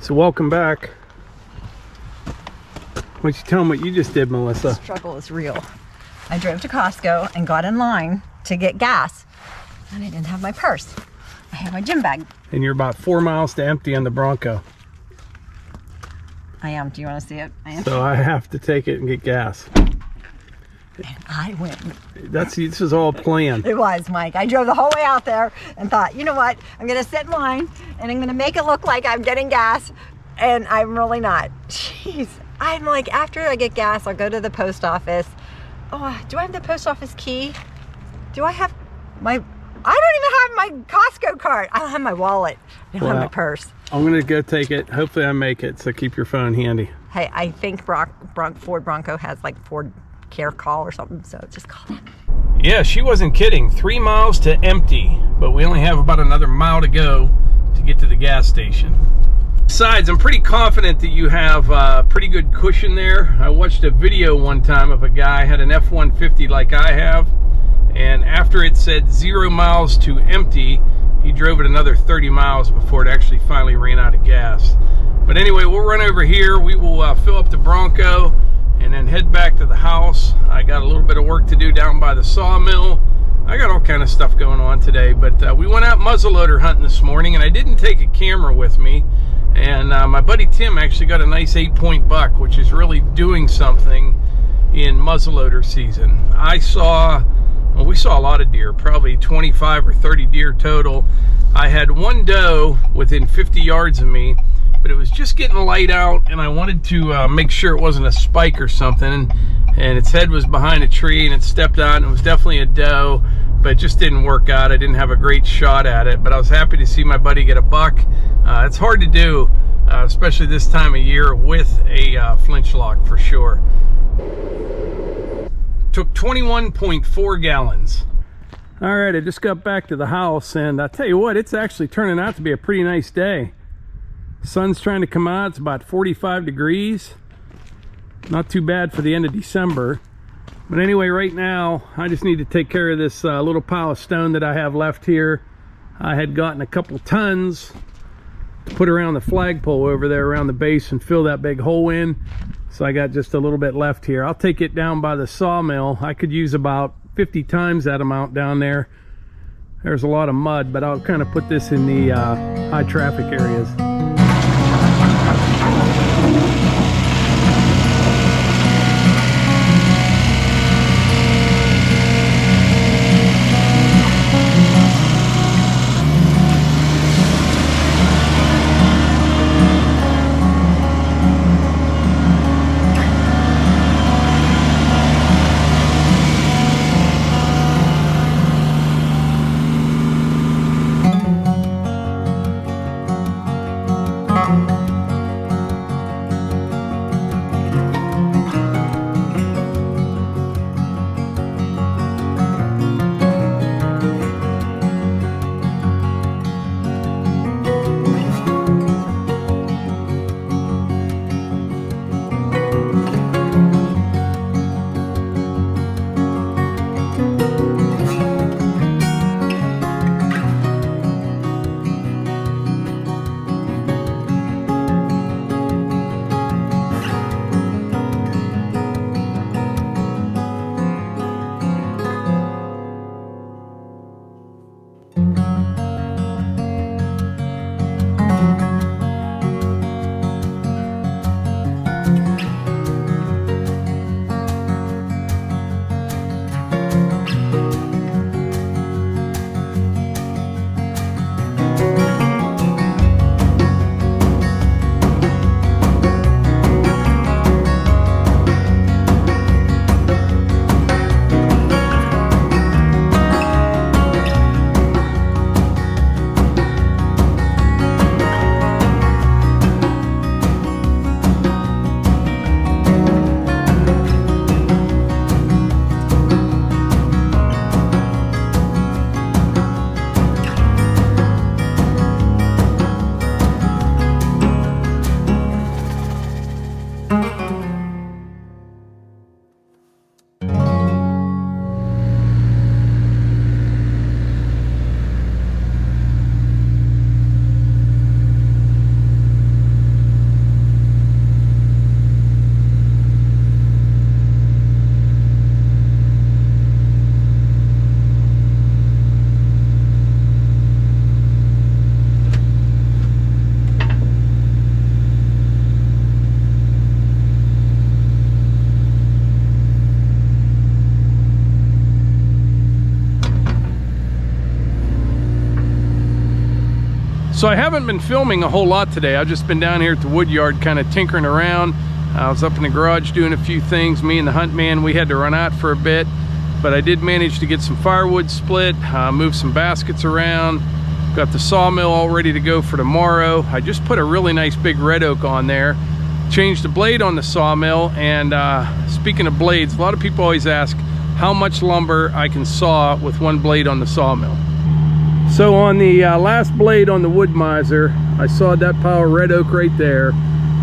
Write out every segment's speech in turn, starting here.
So welcome back. Why don't you tell them what you just did, Melissa? The struggle is real. I drove to Costco and got in line to get gas, and I didn't have my purse. I had my gym bag. And you're about 4 miles to empty on the Bronco. I am. Do you want to see it? I am. So I have to take it and get gas. And I went. This is all planned. It was, Mike. I drove the whole way out there and thought, you know what? I'm going to sit in line and I'm going to make it look like I'm getting gas, and I'm really not. Jeez. I'm like, after I get gas, I'll go to the post office. Oh, do I have the post office key? Do I have my... I don't even have my Costco card. I don't have my wallet. I don't have my purse. I'm going to go take it. Hopefully I make it, so keep your phone handy. Hey, I think Ford Bronco has like Ford Care Call or something, so just call them. Yeah, she wasn't kidding. 3 miles to empty, but we only have about another mile to go to get to the gas station. Besides, I'm pretty confident that you have pretty good cushion there. I watched a video one time of a guy had an F-150 like I have, and after it said 0 miles to empty, he drove it another 30 miles before it actually finally ran out of gas. But anyway, we'll run over here. We will fill up the Bronco and then head back to the house. I got a little bit of work to do down by the sawmill. I got all kind of stuff going on today, but we went out muzzleloader hunting this morning, and I didn't take a camera with me. And my buddy Tim actually got a nice 8-point buck, which is really doing something in muzzleloader season. We saw a lot of deer, probably 25 or 30 deer total. I had one doe within 50 yards of me, but it was just getting light out, and I wanted to make sure it wasn't a spike or something, and its head was behind a tree, and it stepped out, and it was definitely a doe, but it just didn't work out. I didn't have a great shot at it, but I was happy to see my buddy get a buck. It's hard to do, especially this time of year with a flinch lock for sure. Took 21.4 gallons. All right, I just got back to the house, and I tell you what, it's actually turning out to be a pretty nice day. Sun's trying to come out. It's about 45 degrees. Not too bad for the end of December. But anyway, right now, I just need to take care of this little pile of stone that I have left here. I had gotten a couple tons to put around the flagpole over there around the base and fill that big hole in. So I got just a little bit left here. I'll take it down by the sawmill. I could use about 50 times that amount down there. There's a lot of mud, but I'll kind of put this in the high traffic areas. So I haven't been filming a whole lot today. I've just been down here at the wood yard kind of tinkering around. I was up in the garage doing a few things. Me and the hunt man, we had to run out for a bit, but I did manage to get some firewood split, move some baskets around, got the sawmill all ready to go for tomorrow. I just put a really nice big red oak on there, changed the blade on the sawmill, and speaking of blades, a lot of people always ask how much lumber I can saw with one blade on the sawmill. So on the last blade on the Woodmizer, I sawed that pile of red oak right there.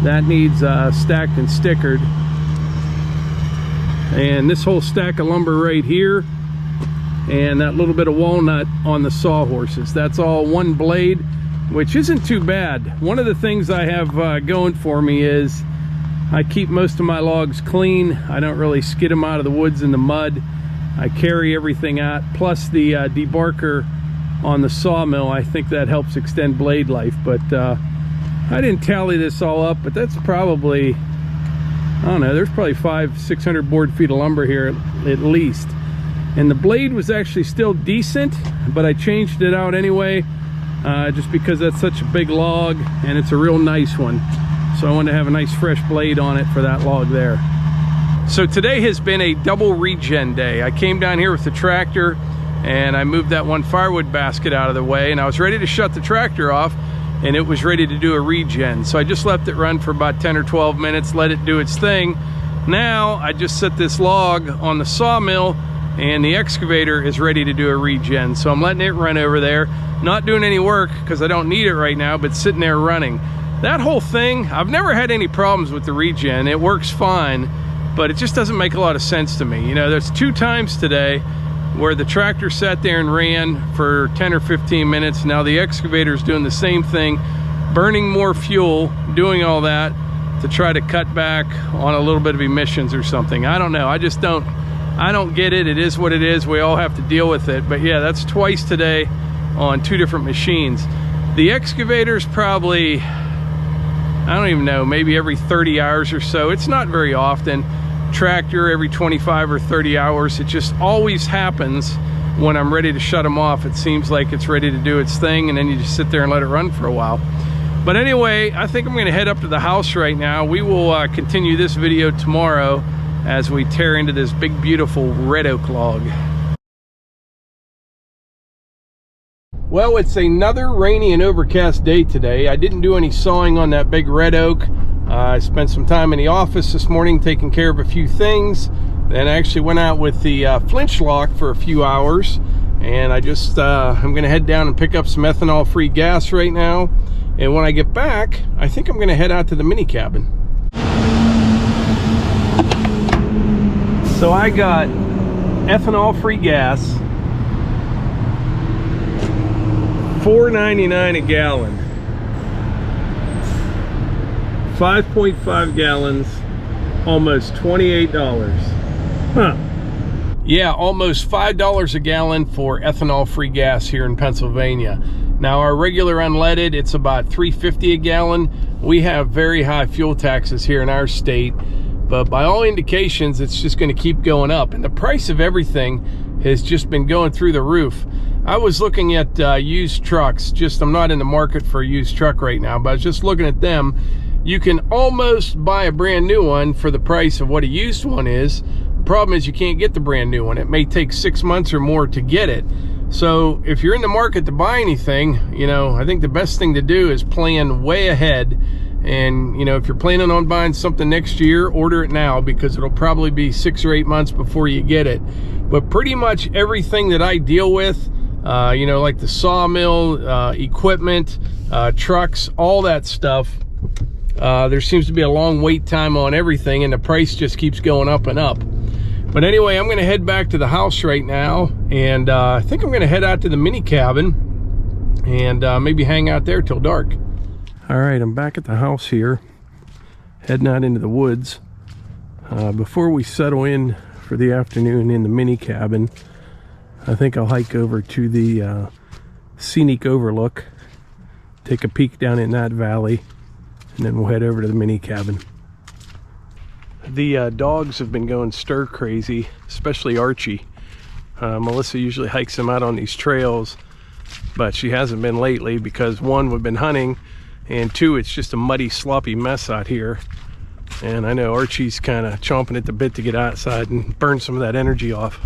That needs stacked and stickered. And this whole stack of lumber right here, and that little bit of walnut on the sawhorses. That's all one blade, which isn't too bad. One of the things I have going for me is I keep most of my logs clean. I don't really skid them out of the woods in the mud. I carry everything out, plus the debarker on the sawmill. I think that helps extend blade life, but I didn't tally this all up, but that's probably, I don't know, there's probably 500-600 board feet of lumber here at least. And the blade was actually still decent, but I changed it out anyway, just because that's such a big log and it's a real nice one. So I wanted to have a nice fresh blade on it for that log there. So today has been a double regen day. I came down here with the tractor and I moved that one firewood basket out of the way, and I was ready to shut the tractor off and it was ready to do a regen. So I just left it run for about 10 or 12 minutes, let it do its thing. Now I just set this log on the sawmill and the excavator is ready to do a regen. So I'm letting it run over there, not doing any work because I don't need it right now, but sitting there running. That whole thing, I've never had any problems with the regen. It works fine, but it just doesn't make a lot of sense to me. You know, there's 2 times today where the tractor sat there and ran for 10 or 15 minutes. Now the excavator is doing the same thing, burning more fuel, doing all that to try to cut back on a little bit of emissions or something. I don't know. I don't get it. It is what it is. We all have to deal with it. But yeah, that's twice today on 2 different machines. The excavator's probably, I don't even know, maybe every 30 hours or so. It's not very often. Tractor every 25 or 30 hours. It just always happens when I'm ready to shut them off. It seems like it's ready to do its thing, and then you just sit there and let it run for a while. But anyway, I think I'm going to head up to the house right now. We will continue this video tomorrow as we tear into this big beautiful red oak log. Well, it's another rainy and overcast day today. I didn't do any sawing on that big red oak. I spent some time in the office this morning taking care of a few things. Then I actually went out with the flinch lock for a few hours. And I just, I'm gonna head down and pick up some ethanol-free gas right now. And when I get back, I think I'm gonna head out to the mini cabin. So I got ethanol-free gas, $4.99 a gallon. 5.5 gallons, almost $28. Huh. Yeah, almost $5 a gallon for ethanol-free gas here in Pennsylvania. Now our regular unleaded, it's about $3.50 a gallon. We have very high fuel taxes here in our state, but by all indications, it's just going to keep going up. And the price of everything has just been going through the roof. I was looking at used trucks. I'm not in the market for a used truck right now, but I was just looking at them. You can almost buy a brand new one for the price of what a used one is. The problem is you can't get the brand new one. It may take 6 months or more to get it. So if you're in the market to buy anything, you know, I think the best thing to do is plan way ahead. And, you know, if you're planning on buying something next year, order it now, because it'll probably be 6 or 8 months before you get it. But pretty much everything that I deal with, you know, like the sawmill, equipment, trucks, all that stuff, there seems to be a long wait time on everything, and the price just keeps going up and up. But anyway, I'm going to head back to the house right now, and I think I'm going to head out to the mini cabin and maybe hang out there till dark. All right, I'm back at the house here, heading out into the woods. Before we settle in for the afternoon in the mini cabin, I think I'll hike over to the scenic overlook, take a peek down in that valley, and then we'll head over to the mini cabin. The dogs have been going stir crazy, especially Archie. Melissa usually hikes him out on these trails, but she hasn't been lately because one, we've been hunting, and two, it's just a muddy, sloppy mess out here. And I know Archie's kind of chomping at the bit to get outside and burn some of that energy off.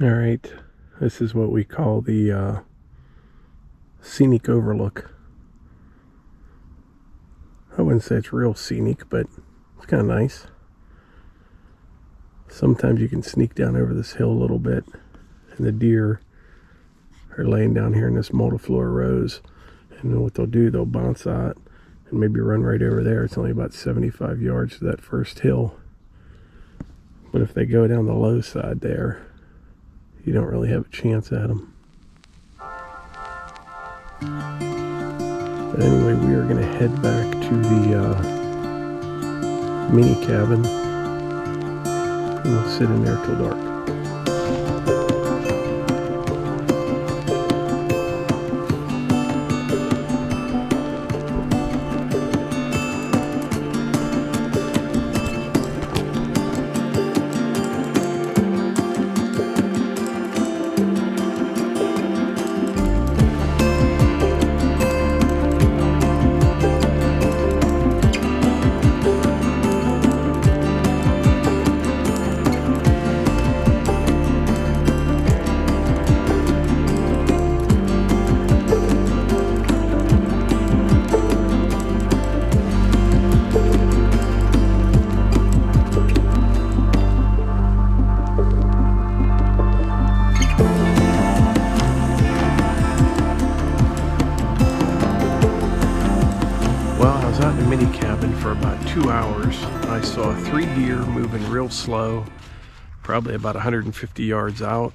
All right, this is what we call the scenic overlook. I wouldn't say it's real scenic, but it's kind of nice. Sometimes you can sneak down over this hill a little bit, and the deer are laying down here in this multiflora rose. And then what they'll do, they'll bounce out and maybe run right over there. It's only about 75 yards to that first hill. But if they go down the low side there, you don't really have a chance at them. But anyway, we are going to head back to the mini cabin, and we'll sit in there till dark. For about 2 hours. I saw 3 deer moving real slow, probably about 150 yards out.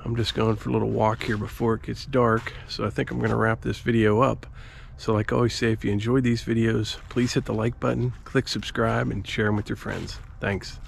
I'm just going for a little walk here before it gets dark, so I think I'm going to wrap this video up. So like I always say, if you enjoyed these videos, please hit the like button, click subscribe, and share them with your friends. Thanks.